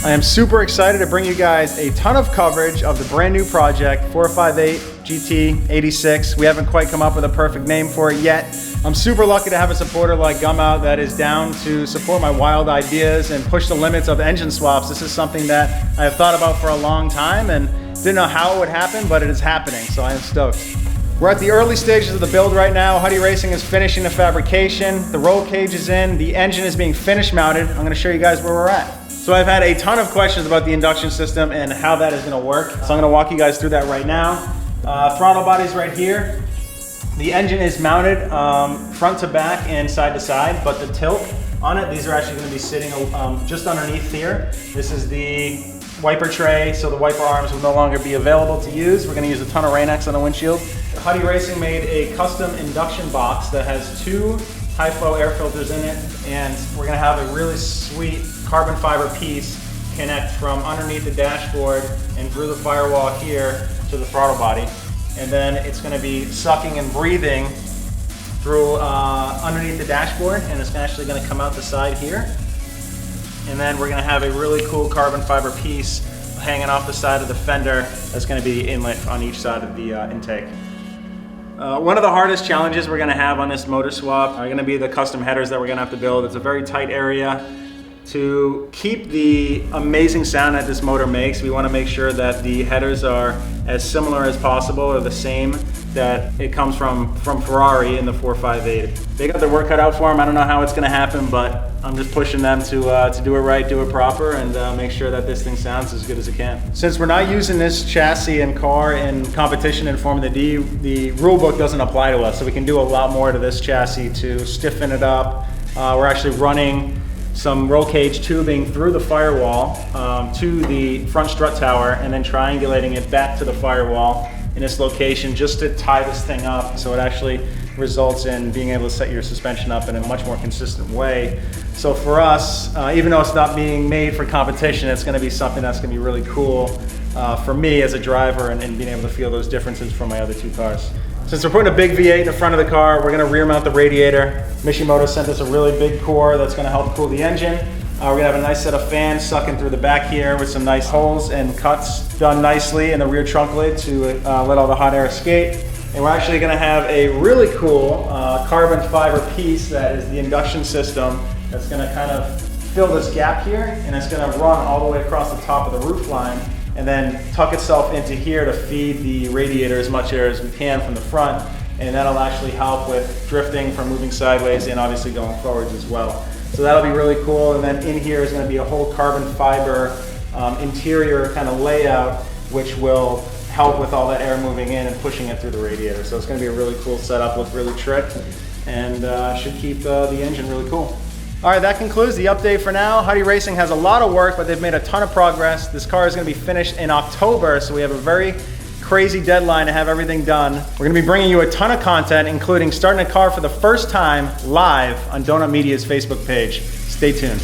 I am super excited to bring you guys a ton of coverage of the brand new project, 458 GT86. We haven't quite come up with a perfect name for it yet. I'm super lucky to have a supporter like Gumout that is down to support my wild ideas and push the limits of engine swaps. This is something that I have thought about for a long time and didn't know how it would happen, but it is happening, so I am stoked. We're at the early stages of the build right now. Huddy Racing is finishing the fabrication. The roll cage is in. The engine is being finish mounted. I'm gonna show you guys where we're at. So I've had a ton of questions about the induction system and how that is gonna work. So I'm gonna walk you guys through that right now. Throttle body's right here. The engine is mounted front to back and side to side, but the tilt on it, these are actually gonna be sitting just underneath here. This is the wiper tray, so the wiper arms will no longer be available to use. We're gonna use a ton of Rain-X on the windshield. Huddy Racing made a custom induction box that has 2 high flow air filters in it, and we're gonna have a really sweet carbon fiber piece connect from underneath the dashboard and through the firewall here to the throttle body. And then it's gonna be sucking and breathing through underneath the dashboard, and it's actually gonna come out the side here. And then we're gonna have a really cool carbon fiber piece hanging off the side of the fender that's gonna be the inlet on each side of the intake. One of the hardest challenges we're gonna have on this motor swap are gonna be the custom headers that we're gonna have to build. It's a very tight area. To keep the amazing sound that this motor makes, we want to make sure that the headers are as similar as possible or the same that it comes from Ferrari in the 458. They got their work cut out for them. I don't know how it's going to happen, but I'm just pushing them to do it right, do it proper, and make sure that this thing sounds as good as it can. Since we're not using this chassis and car in competition in Formula D, the rule book doesn't apply to us, so we can do a lot more to this chassis to stiffen it up. We're actually running some roll cage tubing through the firewall to the front strut tower, and then triangulating it back to the firewall in this location just to tie this thing up, so it actually results in being able to set your suspension up in a much more consistent way. So for us, even though it's not being made for competition, it's going to be something that's going to be really cool for me as a driver, and being able to feel those differences from my other 2 cars. Since we're putting a big V8 in the front of the car, we're gonna rear mount the radiator. Mishimoto sent us a really big core that's gonna help cool the engine. We're gonna have a nice set of fans sucking through the back here with some nice holes and cuts done nicely in the rear trunk lid to let all the hot air escape. And we're actually gonna have a really cool carbon fiber piece that is the induction system that's gonna kind of fill this gap here, and it's gonna run all the way across the top of the roof line, and then tuck itself into here to feed the radiator as much air as we can from the front, and that'll actually help with drifting from moving sideways and obviously going forwards as well. So that'll be really cool, and then in here is going to be a whole carbon fiber interior kind of layout, which will help with all that air moving in and pushing it through the radiator. So it's going to be a really cool setup, look really trick, and should keep the engine really cool. All right, that concludes the update for now. Huddy Racing has a lot of work, but they've made a ton of progress. This car is going to be finished in October, so we have a very crazy deadline to have everything done. We're going to be bringing you a ton of content, including starting a car for the first time live on Donut Media's Facebook page. Stay tuned.